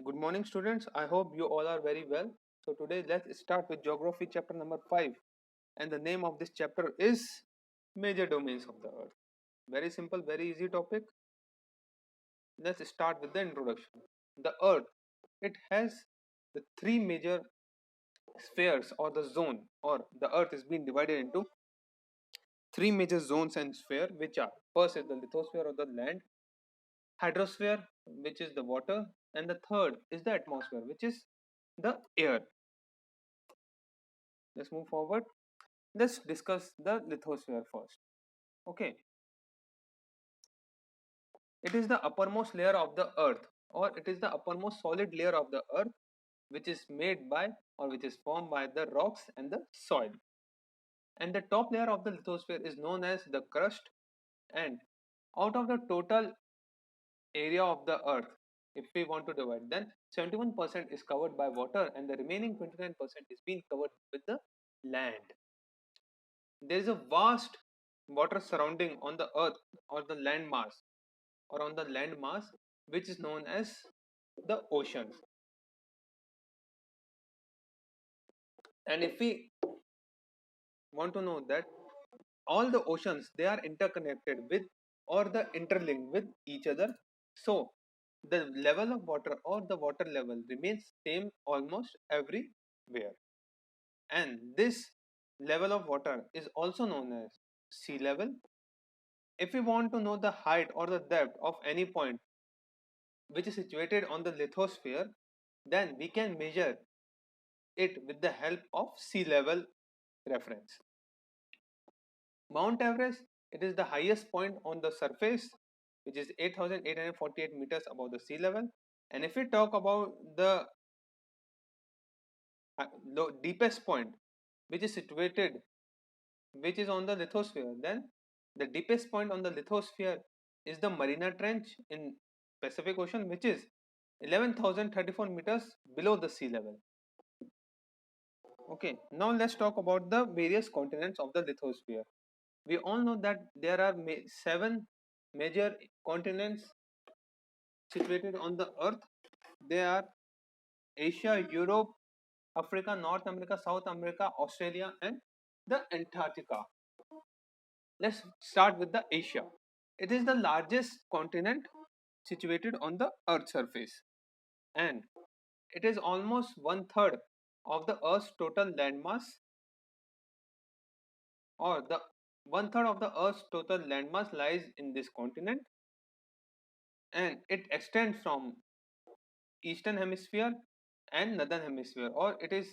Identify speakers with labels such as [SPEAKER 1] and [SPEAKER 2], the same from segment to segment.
[SPEAKER 1] Good morning, students. I hope you all are very well. So, today let's start with geography chapter number 5. And the name of this chapter is Major Domains of the Earth. Very simple, very easy topic. Let's start with the introduction. The Earth, it has the three major spheres or the zone, or the Earth is being divided into three major zones and sphere, which are first is the lithosphere or the land, hydrosphere, which is the water, and the third is the atmosphere, which is the air. Let's move forward. Let's discuss the lithosphere first. Okay, it is the uppermost layer of the earth, or it is the uppermost solid layer of the earth, which is made by or which is formed by the rocks and the soil. And the top layer of the lithosphere is known as the crust. And out of the total area of the earth, if we want to divide, then 71% is covered by water, and the remaining 29% is being covered with the land. There is a vast water surrounding on the earth or the land mass or on the land mass, which is known as the oceans. And if we want to know that all the oceans, they are interconnected with or the interlinked with each other, so the level of water or the water level remains same almost everywhere. And this level of water is also known as sea level. If we want to know the height or the depth of any point which is situated on the lithosphere, then we can measure it with the help of sea level reference. Mount Everest, it is the highest point on the surface, which is 8,848 meters above the sea level. And if we talk about the deepest point, which is situated, which is on the lithosphere, then the deepest point on the lithosphere is the Mariana Trench in Pacific Ocean, which is 11,034 meters below the sea level. Okay, now let's talk about the various continents of the lithosphere. We all know that there are seven major continents situated on the earth. They are Asia, Europe, Africa, North America, South America, Australia, and the Antarctica. Let's start with the Asia. It is the largest continent situated on the earth's surface, and it is almost one third of the earth's total landmass, or the one third of the earth's total landmass lies in this continent, and it extends from eastern hemisphere and northern hemisphere, or it is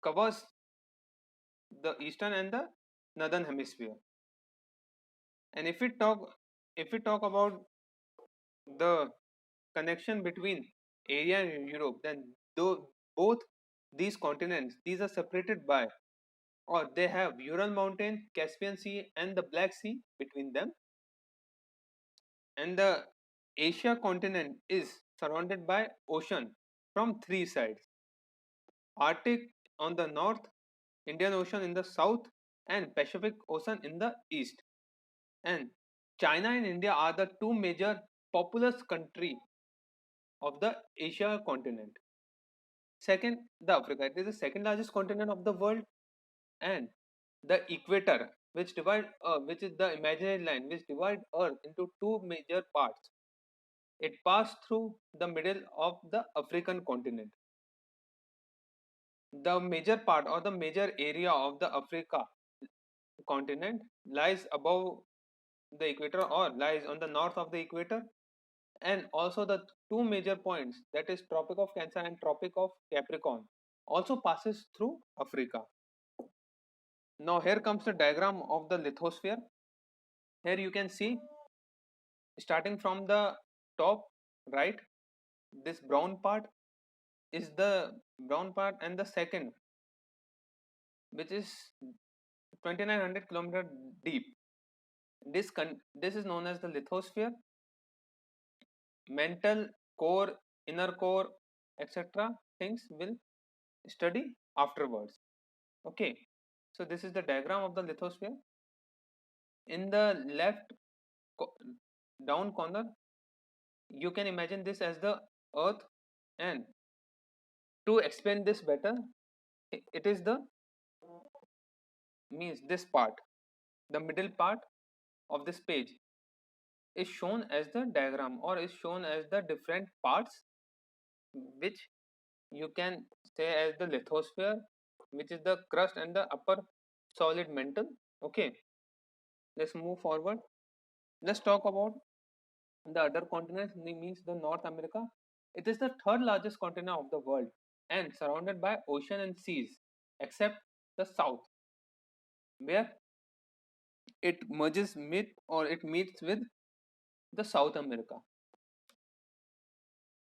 [SPEAKER 1] covers the eastern and the northern hemisphere. And if we talk about the connection between area and Europe, then though both these continents, these are separated by, or they have Ural Mountain, Caspian Sea, and the Black Sea between them. And the Asia continent is surrounded by ocean from three sides: Arctic on the north, Indian Ocean in the south, and Pacific Ocean in the east. And China and India are the two major populous country of the Asia continent. Second, the Africa. It is the second largest continent of the world, and the equator, which is the imaginary line which divide Earth into two major parts. It passed through the middle of the African continent. The major part or the major area of the Africa continent lies above the equator or lies on the north of the equator, and also the two major points, that is Tropic of Cancer and Tropic of Capricorn, also passes through Africa. Now here comes the diagram of the lithosphere. Here you can see, starting from the top right, this brown part is the brown part, and the second, which is 2900 kilometer deep, this is known as the lithosphere. Mantle, core, inner core, etc. things will study afterwards. Okay, so this is the diagram of the lithosphere. In the left down corner, you can imagine this as the Earth. And to explain this better, it is the means this part, the middle part of this page is shown as the diagram or is shown as the different parts which you can say as the lithosphere, which is the crust and the upper solid mantle. Okay, let's move forward. Let's talk about the other continents, means the North America. It is the third largest continent of the world and surrounded by ocean and seas, except the south, where it merges with or it meets with the South America.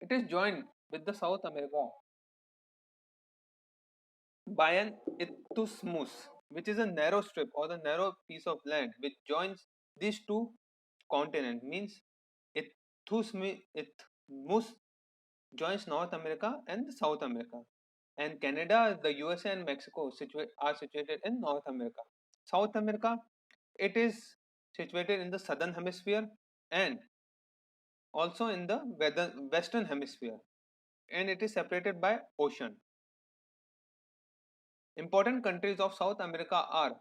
[SPEAKER 1] It is joined with the South America by an isthmus, which is a narrow strip or the narrow piece of land which joins these two continents. Means isthmus joins North America and South America. And Canada, the USA, and Mexico are situated in North America. South America, it is situated in the southern hemisphere and also in the western hemisphere, and it is separated by ocean. Important countries of South America are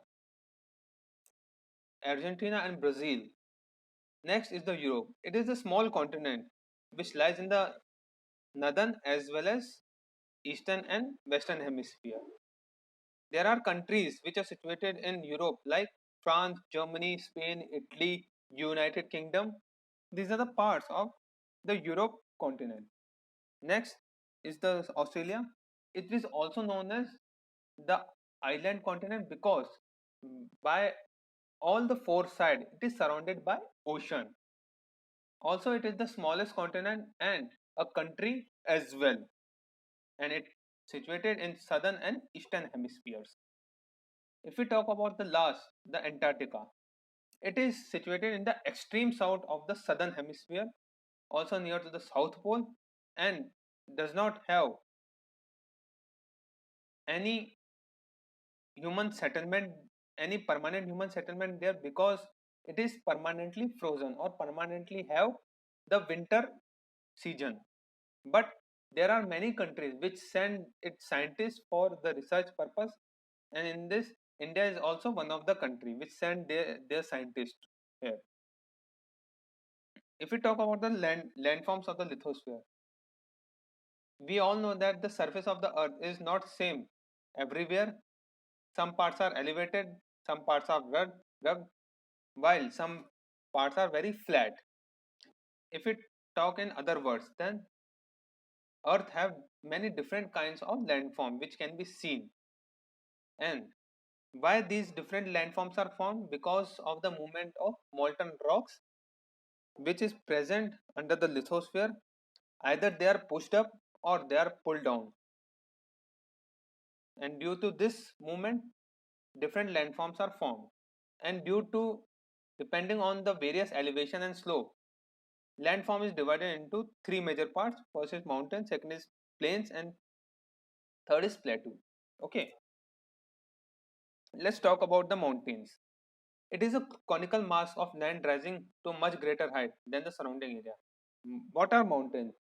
[SPEAKER 1] Argentina and Brazil. Next is the Europe. It is a small continent which lies in the northern as well as eastern and western hemisphere. There are countries which are situated in Europe like France, Germany, Spain, Italy, United Kingdom. These are the parts of the Europe continent. Next is the Australia. It is also known as the island continent because by all the four sides it is surrounded by ocean. Also, it is the smallest continent and a country as well, and it situated in southern and eastern hemispheres. If we talk about the last, the Antarctica, it is situated in the extreme south of the southern hemisphere, also near to the South Pole, and does not have any human settlement, any permanent human settlement there because it is permanently frozen or permanently have the winter season. But there are many countries which send its scientists for the research purpose, and in this India is also one of the country which send their scientists here. If we talk about the landforms of the lithosphere, we all know that the surface of the earth is not same everywhere. Some parts are elevated, some parts are rugged, while some parts are very flat. If we talk in other words, then earth have many different kinds of landform which can be seen. And why these different landforms are formed? Because of the movement of molten rocks which is present under the lithosphere. Either they are pushed up or they are pulled down, and due to this movement different landforms are formed. And due to depending on the various elevation and slope, landform is divided into three major parts. First is mountain, second is plains, and third is plateau. Okay, let's talk about the mountains. It is a conical mass of land rising to much greater height than the surrounding area. What are mountains?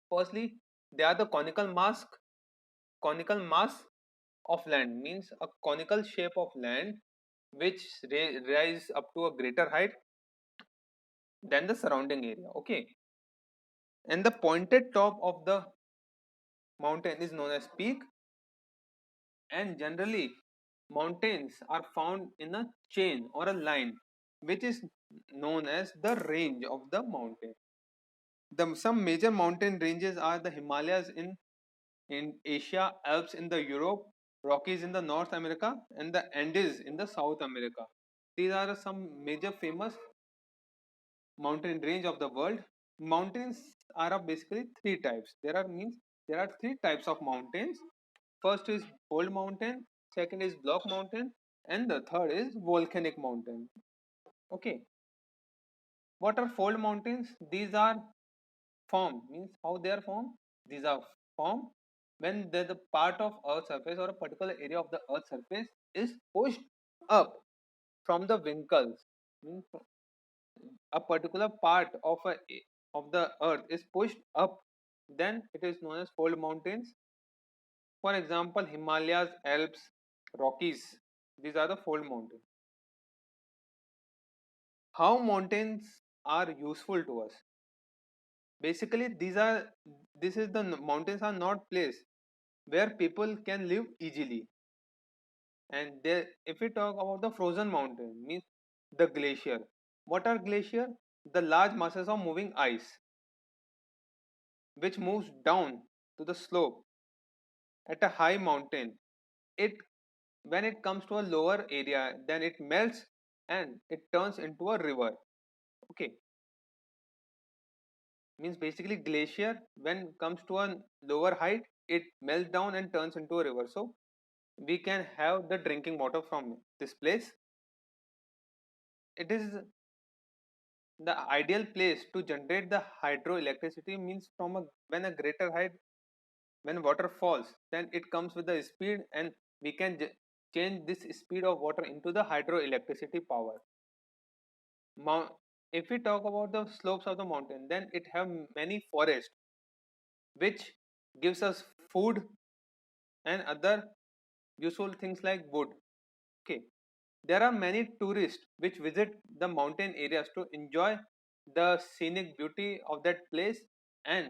[SPEAKER 1] Firstly, they are the conical mass of land, means a conical shape of land which rise up to a greater height than the surrounding area. Okay, and the pointed top of the mountain is known as peak. And generally mountains are found in a chain or a line which is known as the range of the mountain. Some major mountain ranges are the Himalayas in Asia, Alps in the Europe, Rockies in the North America, and the Andes in the South America. These are some major famous mountain range of the world. Mountains are of basically three types. There are three types of mountains. First is fold mountain, second is block mountain, and the third is volcanic mountain. Okay, what are fold mountains? These are formed, means how they are formed. These are formed when the part of earth surface or a particular area of the earth surface is pushed up from the winkles. Means a particular part of the earth is pushed up then it is known as fold mountains. For example, Himalayas, Alps, Rockies, these are the fold mountains. How mountains are useful to us? Basically, this is the mountains are not place where people can live easily. And there, if we talk about the frozen mountain, means the glacier. What are glacier? The large masses of moving ice which moves down to the slope at a high mountain. It when it comes to a lower area, then it melts and it turns into a river. Okay, means basically glacier when comes to a lower height, it melts down and turns into a river. So we can have the drinking water from this place. It is the ideal place to generate the hydroelectricity, means from a when a greater height, when water falls, then it comes with the speed and we can change this speed of water into the hydroelectricity power. Mount, if we talk about the slopes of the mountain, then it have many forests which gives us food and other useful things like wood. Okay, there are many tourists which visit the mountain areas to enjoy the scenic beauty of that place and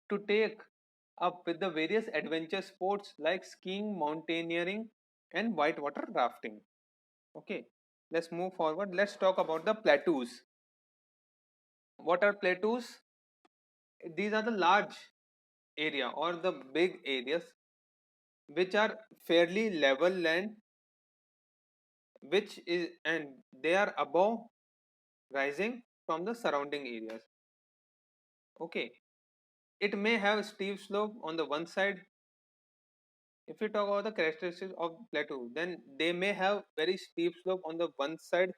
[SPEAKER 1] to take up with the various adventure sports like skiing, mountaineering, and whitewater rafting. Okay, let's move forward. Let's talk about the plateaus. What are plateaus? These are the large area or the big areas which are fairly level land, which is and they are above rising from the surrounding areas. Okay, it may have steep slope on the one side. If we talk about the characteristics of plateau, then they may have very steep slope on the one side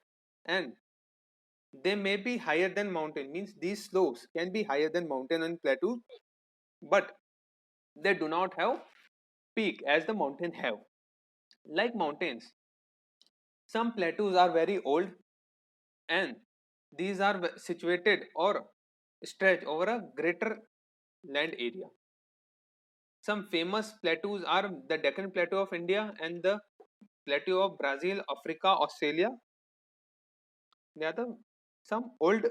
[SPEAKER 1] and they may be higher than mountain, means these slopes can be higher than mountain and plateau, but they do not have peak as the mountain have. Like mountains, some plateaus are very old and these are situated or stretch over a greater land area. Some famous plateaus are the Deccan Plateau of India and the Plateau of Brazil, Africa, Australia. They are some old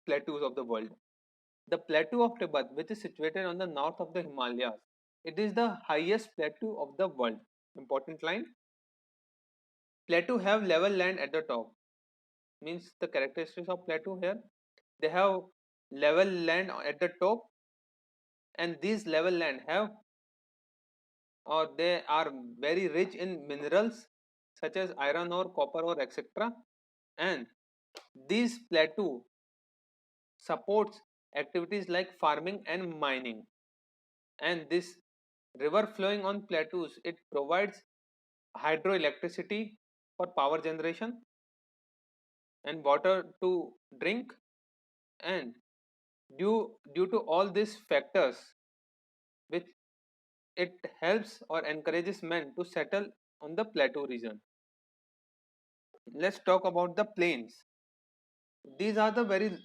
[SPEAKER 1] plateaus of the world. The Plateau of Tibet, which is situated on the north of the Himalayas, it is the highest plateau of the world. Important line. Plateau have level land at the top. Means the characteristics of plateau here. They have level land at the top, and these level land have or they are very rich in minerals such as iron ore, copper ore, etc. And these plateau supports activities like farming and mining. And this river flowing on plateaus, it provides hydroelectricity for power generation and water to drink. And due to all these factors, which it helps or encourages men to settle on the plateau region. Let's talk about the plains. These are the very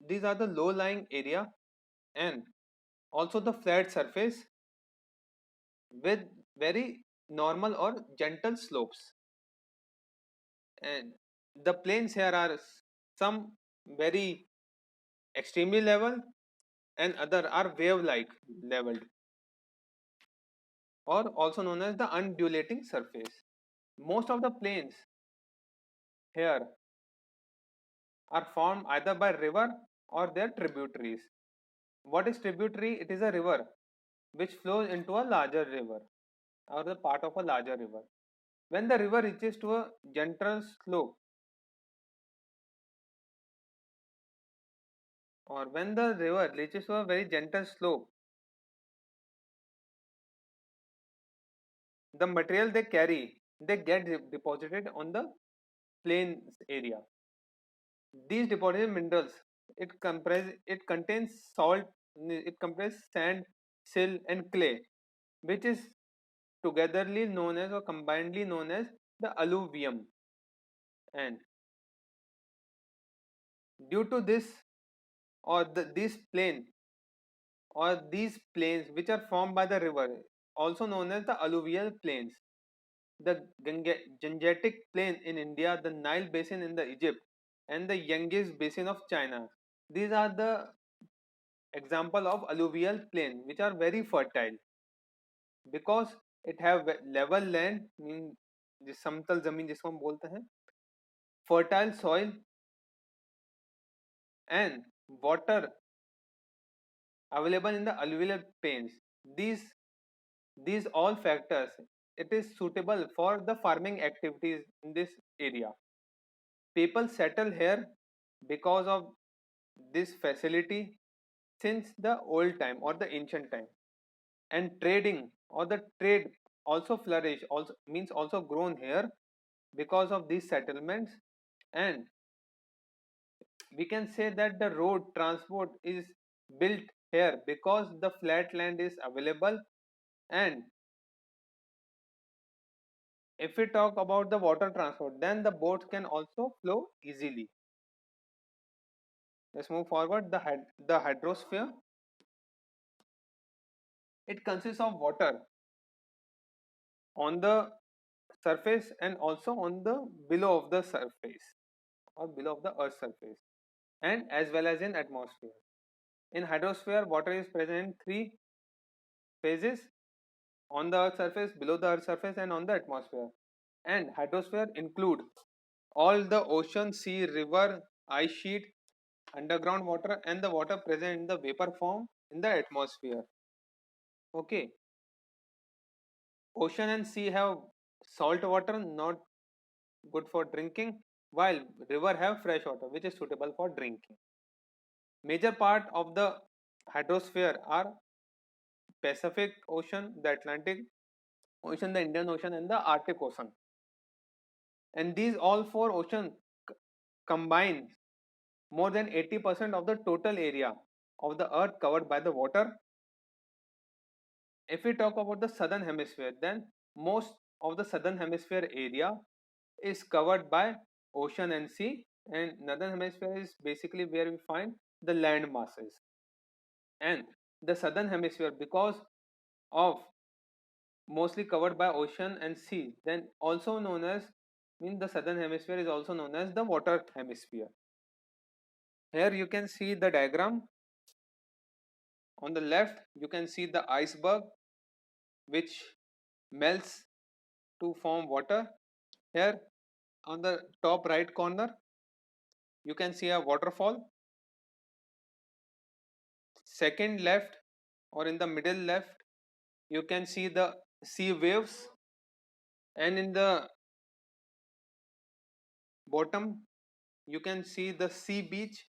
[SPEAKER 1] these are the low lying area and also the flat surface with very normal or gentle slopes. And the plains here are some very extremely level and other are wave like leveled or also known as the undulating surface. Most of the plains here are formed either by river or their tributaries. What is tributary? It is a river which flows into a larger river or the part of a larger river. When the river reaches to a gentle slope or when the river reaches to a very gentle slope, the material they carry they get deposited on the plains area. These deposited minerals it contains salt, it comprises sand, silt, and clay, which is togetherly known as or combinedly known as the alluvium. And due to this or this plain or these plains which are formed by the river, also known as the alluvial plains. The Gangetic Plain in India, the Nile Basin in the Egypt, and the Ganges Basin of China. These are the example of alluvial plain which are very fertile because it have level land, mean जिस समतल जमीन जिसको हम बोलते हैं, fertile soil and water available in the alluvial plains. These all factors, it is suitable for the farming activities in this area. People settle here because of this facility since the old time or the ancient time, and trading or the trade also flourish, also means also grown here because of these settlements. And we can say that the road transport is built here because the flat land is available. And if we talk about the water transport, then the boats can also flow easily. Let's move forward. The hydrosphere, it consists of water on the surface and also on the below of the surface or below of the earth's surface, and as well as in atmosphere. In hydrosphere, water is present in three phases: on the earth's surface, below the earth's surface, and on the atmosphere. And hydrosphere include all the ocean, sea, river, ice sheet, underground water, and the water present in the vapor form in the atmosphere. Okay, ocean and sea have salt water, not good for drinking, while river have fresh water, which is suitable for drinking. Major part of the hydrosphere are Pacific Ocean, the Atlantic Ocean, the Indian Ocean, and the Arctic Ocean. And these all four oceans combine more than 80% of the total area of the earth covered by the water. If we talk about the southern hemisphere, then most of the southern hemisphere area is covered by ocean and sea, and northern hemisphere is basically where we find the land masses. And the southern hemisphere, because of mostly covered by ocean and sea, then also known as, mean the southern hemisphere is also known as the water hemisphere. Here you can see the diagram. On the left you can see the iceberg which melts to form water. Here on the top right corner you can see a waterfall. Second left, or in the middle left, you can see the sea waves, and in the bottom you can see the sea beach,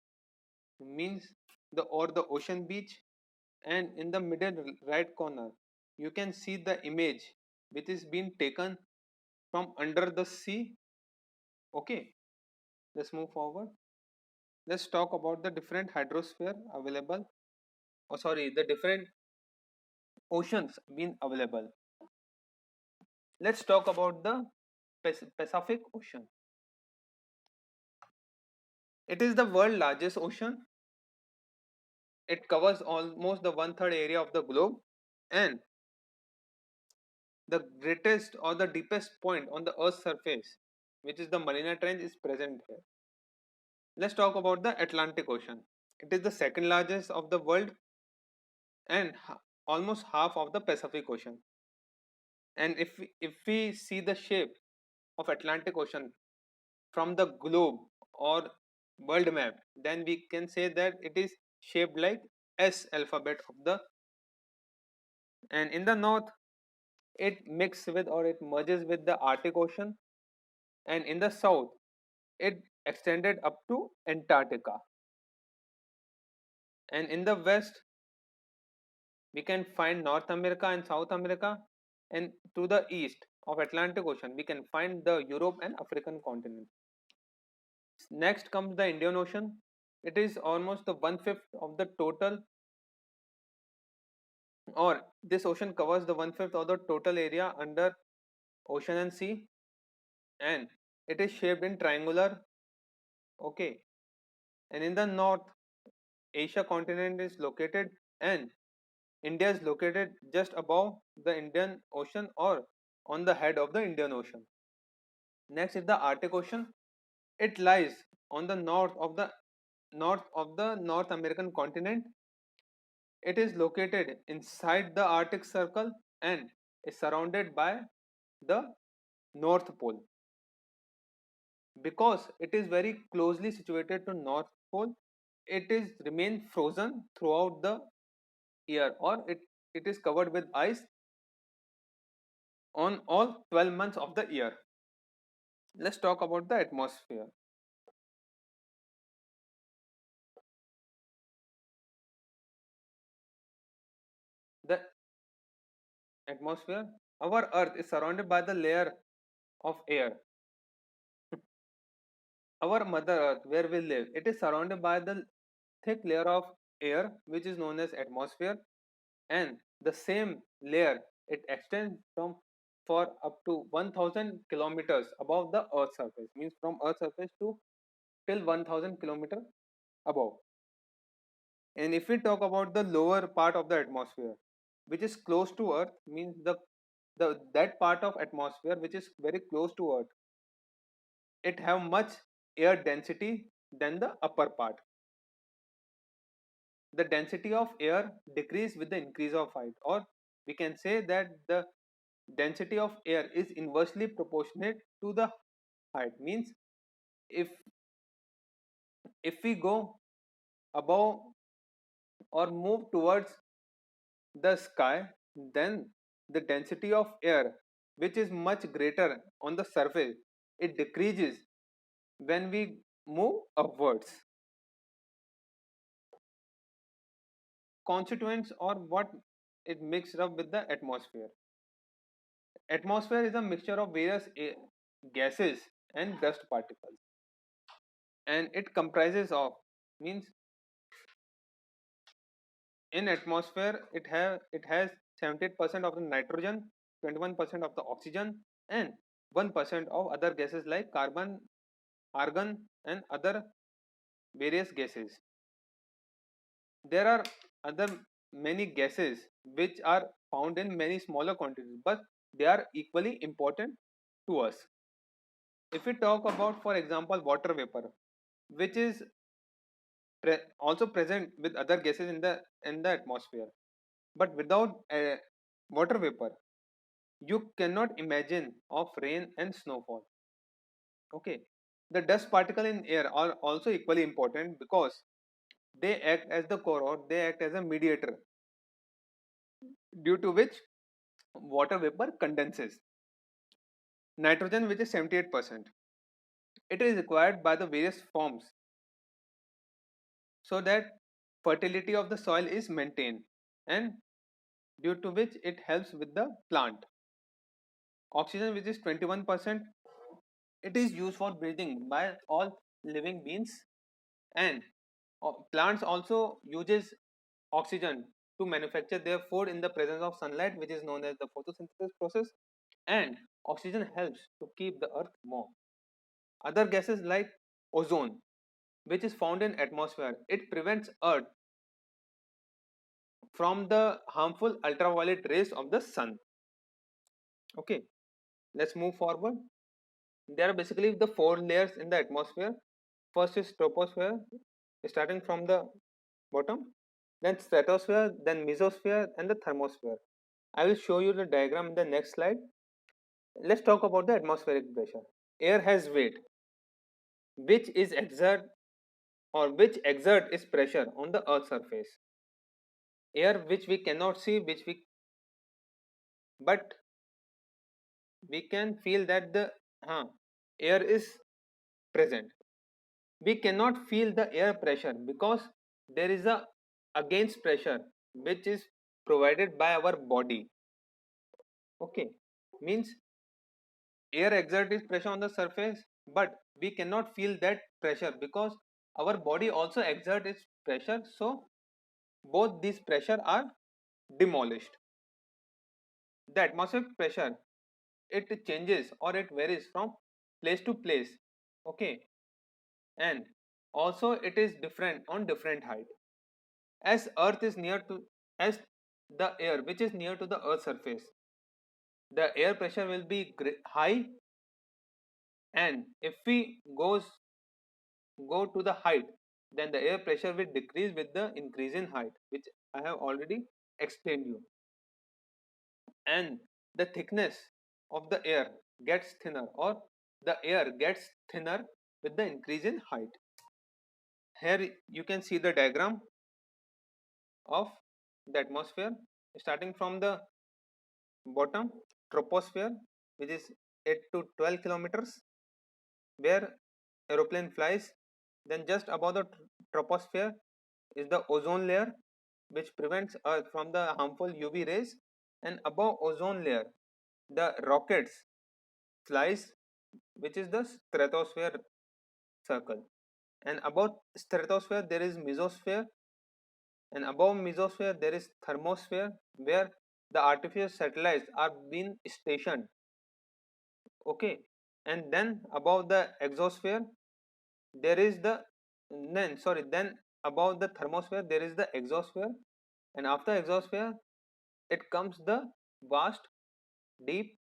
[SPEAKER 1] means the or the ocean beach. And in the middle right corner you can see the image which is being taken from under the sea. Okay, let's move forward. Let's talk about the different hydrosphere available, or sorry, the different oceans being available. Let's talk about the Pacific Ocean. It is the world's largest ocean. It covers almost the one-third area of the globe, and the greatest or the deepest point on the Earth's surface, which is the Mariana Trench, is present here. Let's talk about the Atlantic Ocean. It is the second largest of the world and almost half of the Pacific Ocean. And if we see the shape of Atlantic Ocean from the globe or world map, then we can say that it is shaped like S alphabet of the, and in the north it mixes with or it merges with the Arctic Ocean, and in the south it extended up to Antarctica, and in the west we can find North America and South America, and to the east of Atlantic Ocean we can find the Europe and African continent. Next comes the Indian Ocean. It is almost the one-fifth of the total, or this ocean covers the one-fifth of the total area under ocean and sea, and it is shaped in triangular. Okay, and in the north Asia continent is located, and India is located just above the Indian Ocean or on the head of the Indian Ocean. Next is the Arctic Ocean. It lies on the north of the North American continent. It is located inside the Arctic Circle and is surrounded by the North Pole. Because it is very closely situated to North Pole, it is remain frozen throughout the year, or it is covered with ice on all 12 months of the year. Let's talk about the atmosphere. The atmosphere, our earth is surrounded by the layer of air. Our mother earth where we live, it is surrounded by the thick layer of air which is known as atmosphere, and the same layer, it extends from for up to 1000 kilometers above the earth surface, means from earth surface to till 1000 kilometer above. And if we talk about the lower part of the atmosphere which is close to earth, means the that part of atmosphere which is very close to earth, it have much air density than the upper part. The density of air decrease with the increase of height, or we can say that the density of air is inversely proportionate to the height. Means if if we go above or move towards the sky, then the density of air which is much greater on the surface, it decreases when we move upwards. Constituents or what it mixed up with the atmosphere. Atmosphere is a mixture of various gases and dust particles, and it comprises of, means in atmosphere it has 78% of the nitrogen, 21% of the oxygen, and 1% of other gases like carbon, argon, and other various gases. There are other many gases which are found in many smaller quantities, but they are equally important to us. If we talk about, for example, water vapor, which is also present with other gases in the atmosphere, but without water vapor, you cannot imagine of rain and snowfall. Okay, the dust particle in air are also equally important because they act as the core, or they act as a mediator, due to which water vapor condenses. Nitrogen, which is 78%, it is required by the various forms so that fertility of the soil is maintained, and due to which it helps with the plant. Oxygen, which is 21%, it is used for breathing by all living beings, and plants also uses oxygen to manufacture their food in the presence of sunlight, which is known as the photosynthesis process, and oxygen helps to keep the earth warm. Other gases like ozone, which is found in atmosphere, it prevents earth from the harmful ultraviolet rays of the sun. Okay, let's move forward. There are basically the four layers in the atmosphere. First is troposphere, starting from the bottom, then stratosphere, then mesosphere, and the thermosphere. I will show you the diagram in the next slide. Let's talk about the atmospheric pressure. Air has weight, which is exert or which exert its pressure on the earth's surface. Air which we cannot see, which we but we can feel that the air is present. We cannot feel the air pressure because there is a against pressure which is provided by our body. Okay, means air exerts its pressure on the surface, but we cannot feel that pressure because our body also exerts its pressure, so both these pressure are demolished. The atmospheric pressure, it changes or it varies from place to place. Okay, and also it is different on different height. As earth is near to as the air which is near to the earth's surface, the air pressure will be high, and if we go to the height, then the air pressure will decrease with the increase in height, which I have already explained you. And the thickness of the air gets thinner, or the air gets thinner with the increase in height. Here you can see the diagram of the atmosphere, starting from the bottom, troposphere, which is 8 to 12 kilometers, where aeroplane flies. Then just above the troposphere is the ozone layer, which prevents Earth from the harmful UV rays, and above ozone layer the rockets flies, which is the stratosphere circle, and above stratosphere there is mesosphere, and above mesosphere there is thermosphere, where the artificial satellites are being stationed. Okay, and then above the exosphere there is the then above the thermosphere there is the exosphere, and after exosphere it comes the vast deep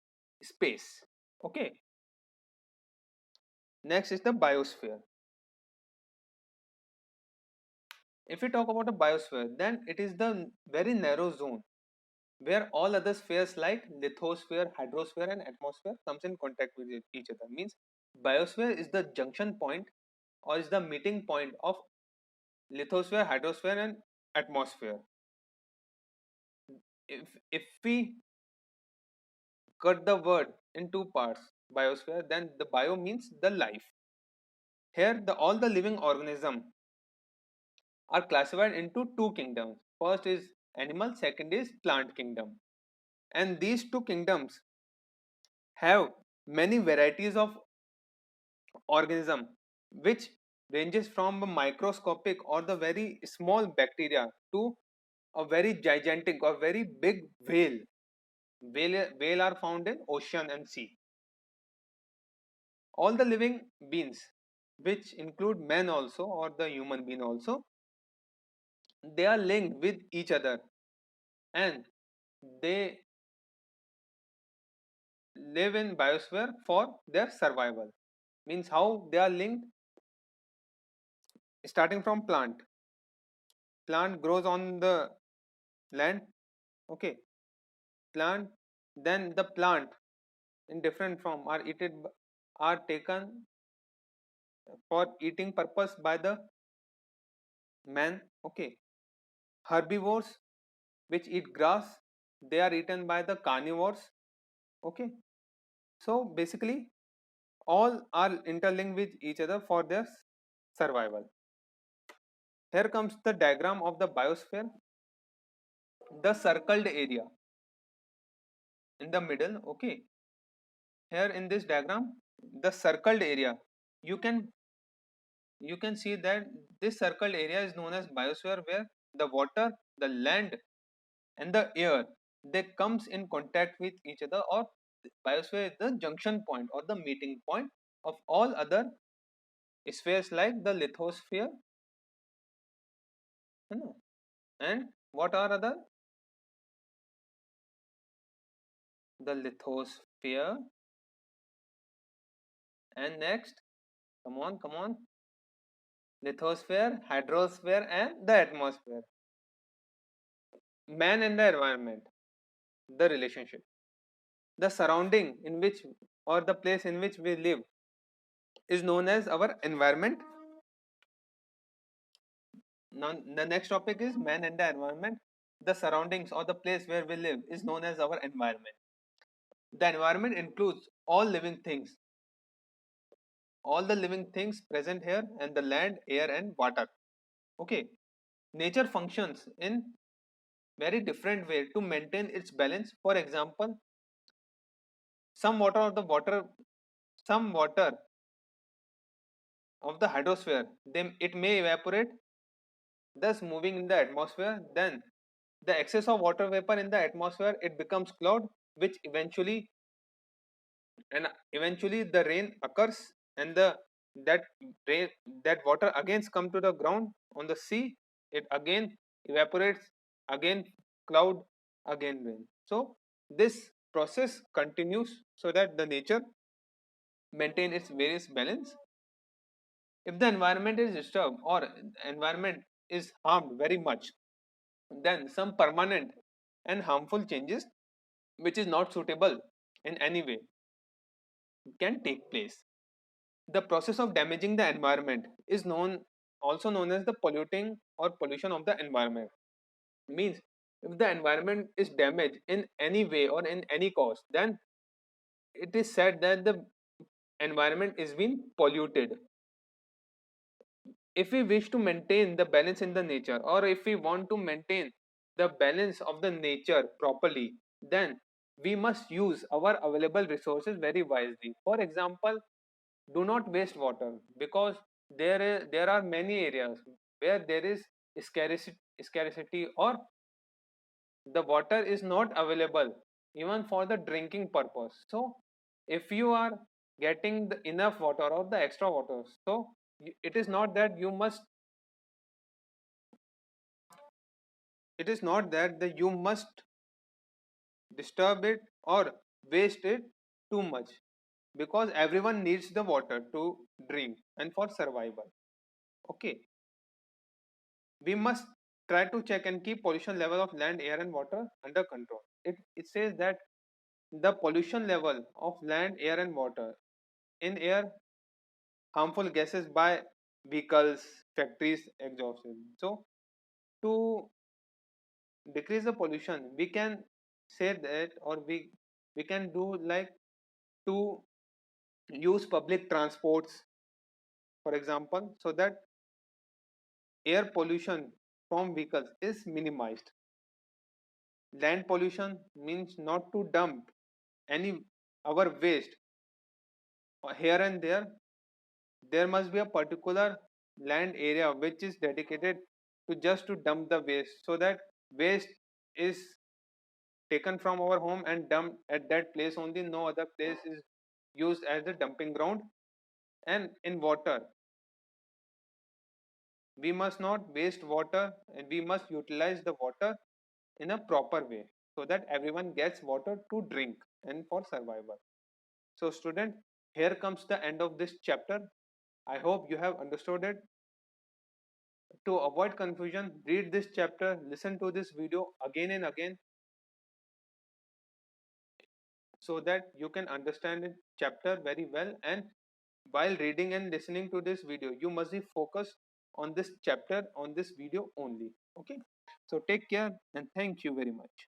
[SPEAKER 1] space. Okay, next is the biosphere. If we talk about a biosphere, then it is the very narrow zone where all other spheres like lithosphere, hydrosphere and atmosphere comes in contact with each other. Means biosphere is the junction point, or is the meeting point of lithosphere, hydrosphere and atmosphere. If we cut the word in two parts, biosphere, then the bio means the life. Here the all the living organism are classified into two kingdoms. First is animal, second is plant kingdom. And these two kingdoms have many varieties of organism, which ranges from a microscopic or the very small bacteria to a very gigantic or very big whale. Whale are found in ocean and sea. All the living beings, which include men also or the human being also, they are linked with each other, and they live in biosphere for their survival. Means how they are linked, starting from plant grows on the land. Okay, plant, then the plant in different form are taken for eating purpose by the man. Okay, herbivores which eat grass, they are eaten by the carnivores. Okay, so basically all are interlinked with each other for their survival. Here comes the diagram of the biosphere. The circled area in the middle. Okay, here in this diagram, the circled area, you can see that this circled area is known as biosphere, where the water, the land and the air, they comes in contact with each other, or biosphere is the junction point or the meeting point of all other spheres like the lithosphere, and what are other, the lithosphere, and next, come on, lithosphere, hydrosphere and the atmosphere. Man and the environment, the relationship, the surrounding in which, or the place in which we live, is known as our environment. Now the next topic is man and the environment. The surroundings or the place where we live is known as our environment. The environment includes all the living things present here, and the land, air and water. Okay, nature functions in very different way to maintain its balance. For example, some water of the water some water of the hydrosphere, then it may evaporate, thus moving in the atmosphere. Then the excess of water vapor in the atmosphere, it becomes cloud, which eventually the rain occurs, and the that rain, that water again come to the ground on the sea, it again evaporates, again cloud, again rain. So this process continues so that the nature maintain its various balance. If the environment is disturbed or environment is harmed very much, then some permanent and harmful changes which is not suitable in any way can take place. The process of damaging the environment is known as the polluting or pollution of the environment. Means if the environment is damaged in any way or in any cause, then it is said that the environment is being polluted. If we wish to maintain the balance in the nature, or if we want to maintain the balance of the nature properly, then we must use our available resources very wisely. For example, do not waste water, because there are many areas where there is scarcity, or the water is not available even for the drinking purpose. So if you are getting the enough water or the extra water, so it is not that you must, it is not that you must disturb it or waste it too much, because everyone needs the water to drink and for survival. Okay, we must try to check and keep pollution level of land, air and water under control. It says that the pollution level of land, air and water. In air, harmful gases by vehicles, factories, exhaustion. So to decrease the pollution, we can say that, or we can do like to use public transports, for example, so that air pollution from vehicles is minimized. Land pollution means not to dump any our waste here and there. There must be a particular land area which is dedicated to just to dump the waste, so that waste is taken from our home and dumped at that place only. No other place is used as the dumping ground. And in water, we must not waste water, and we must utilize the water in a proper way, so that everyone gets water to drink and for survival. So student, here comes the end of this chapter. I hope you have understood it. To avoid confusion, read this chapter, listen to this video again and again, so that you can understand it chapter very well. And while reading and listening to this video, you must be focused on this chapter, on this video only. Okay, so take care and thank you very much.